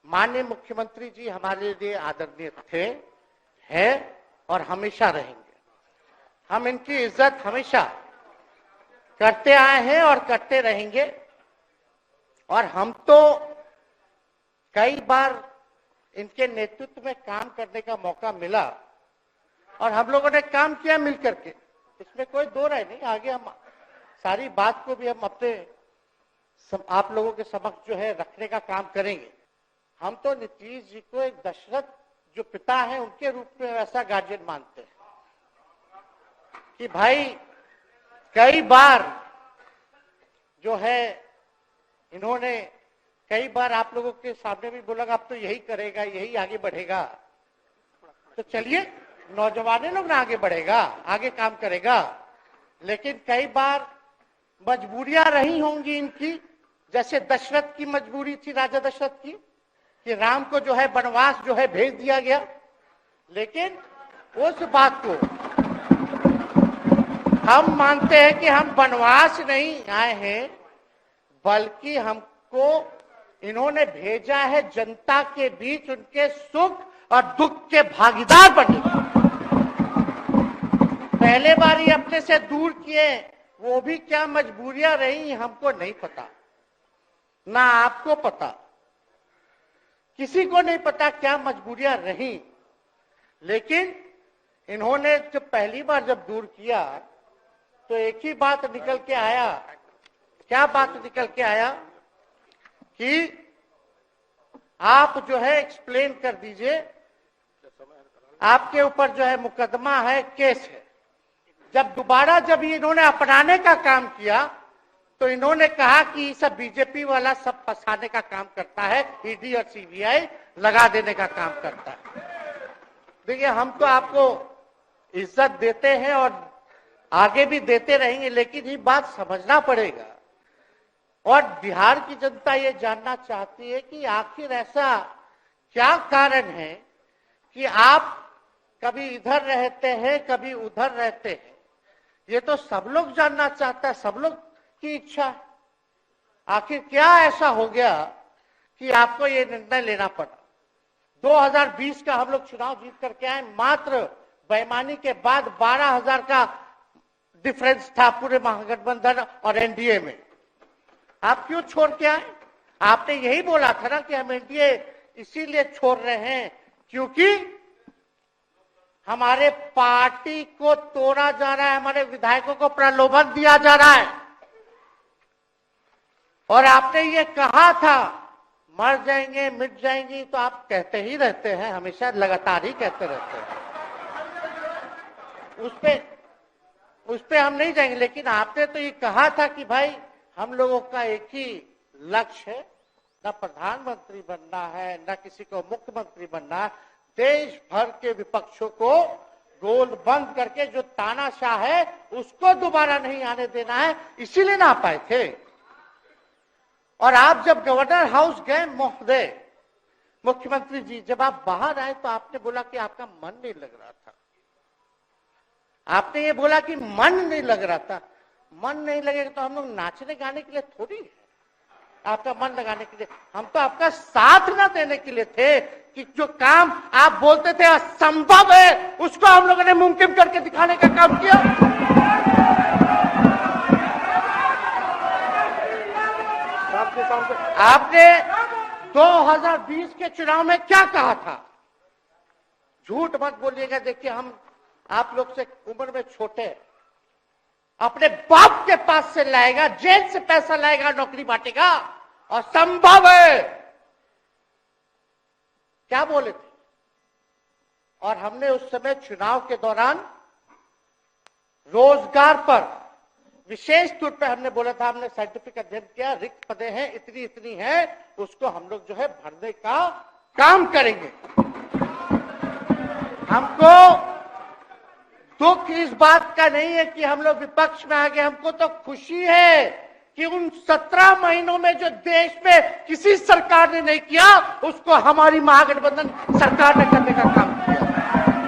माननीय मुख्यमंत्री जी हमारे लिए आदरणीय थे, है और हमेशा रहेंगे। हम इनकी इज्जत हमेशा करते आए हैं और करते रहेंगे। और हम तो कई बार इनके नेतृत्व में काम करने का मौका मिला और हम लोगों ने काम किया मिलकर के, इसमें कोई दो राय नहीं। आगे हम सारी बात को भी हम अपने आप लोगों के समक्ष जो है रखने का काम करेंगे। हम तो नीतीश जी को एक दशरथ जो पिता है उनके रूप में वैसा गार्जियन मानते हैं कि भाई कई बार जो है इन्होंने कई बार आप लोगों के सामने भी बोला अब तो यही करेगा, यही आगे बढ़ेगा। तो चलिए नौजवान लोग ना आगे बढ़ेगा, आगे काम करेगा। लेकिन कई बार मजबूरियां रही होंगी इनकी, जैसे दशरथ की मजबूरी थी, राजा दशरथ की, कि राम को जो है वनवास जो है भेज दिया गया। लेकिन उस बात को हम मानते हैं कि हम वनवास नहीं आए हैं, बल्कि हमको इन्होंने भेजा है जनता के बीच उनके सुख और दुख के भागीदार बनने। पहले बार ही अपने से दूर किए, वो भी क्या मजबूरियां रही हमको नहीं पता, ना आपको पता, किसी को नहीं पता क्या मजबूरियां रही। लेकिन इन्होंने जब पहली बार जब दूर किया तो एक ही बात निकल के आया। क्या बात निकल के आया कि आप जो है एक्सप्लेन कर दीजिए, आपके ऊपर जो है मुकदमा है, केस है। जब दोबारा जब इन्होंने अपनाने का काम किया तो इन्होंने कहा कि सब बीजेपी वाला सब फंसाने का काम करता है, ईडी और सीबीआई लगा देने का काम करता है। देखिए हम तो आपको इज्जत देते हैं और आगे भी देते रहेंगे, लेकिन ये बात समझना पड़ेगा। और बिहार की जनता ये जानना चाहती है कि आखिर ऐसा क्या कारण है कि आप कभी इधर रहते हैं, कभी उधर रहते हैं। ये तो सब लोग जानना चाहता है, सब लोग की इच्छा है। आखिर क्या ऐसा हो गया कि आपको ये निर्णय लेना पड़ा। 2020 का हम लोग चुनाव जीत करके आए, मात्र बेईमानी के बाद 12,000 का डिफरेंस था पूरे महागठबंधन और एनडीए में। आप क्यों छोड़ के आए? आपने यही बोला था ना कि हम एनडीए इसीलिए छोड़ रहे हैं क्योंकि हमारे पार्टी को तोड़ा जा रहा है, हमारे विधायकों को प्रलोभन दिया जा रहा है। और आपने ये कहा था मर जाएंगे मिट जाएंगी, तो आप कहते ही रहते हैं, हमेशा लगातार ही कहते रहते हैं। उस पे हम नहीं जाएंगे। लेकिन आपने तो ये कहा था कि भाई हम लोगों का एक ही लक्ष्य है, न प्रधानमंत्री बनना है, न किसी को मुख्यमंत्री बनना है। देश भर के विपक्षों को गोल बंद करके जो तानाशाह है उसको दोबारा नहीं आने देना है, इसीलिए ना आ पाए थे। और आप जब गवर्नर हाउस गए महोदय, मुख्यमंत्री जी, जब आप बाहर आए तो आपने बोला कि आपका मन नहीं लग रहा था। आपने ये बोला कि मन नहीं लग रहा था। मन नहीं लगेगा तो हम लोग नाचने गाने के लिए थोड़ी है, आपका मन लगाने के लिए। हम तो आपका साथ ना देने के लिए थे कि जो काम आप बोलते थे असंभव है उसको हम लोगों ने मुमकिन करके दिखाने का काम किया। आपने 2020 के चुनाव में क्या कहा था? झूठ मत बोलिएगा। देखिए हम आप लोग से उम्र में छोटे, अपने बाप के पास से लाएगा, जेल से पैसा लाएगा, नौकरी बांटेगा, और संभव है क्या बोले थे। और हमने उस समय चुनाव के दौरान रोजगार पर विशेष तौर पे हमने बोला था, हमने साइंटिफिक अध्ययन किया, रिक्त पदें हैं इतनी इतनी है, उसको हम लोग जो है भरने का काम करेंगे। हमको दुख इस बात का नहीं है कि हम लोग विपक्ष में आ गए, हमको तो खुशी है कि उन 17 महीनों में जो देश में किसी सरकार ने नहीं किया उसको हमारी महागठबंधन सरकार ने करने का काम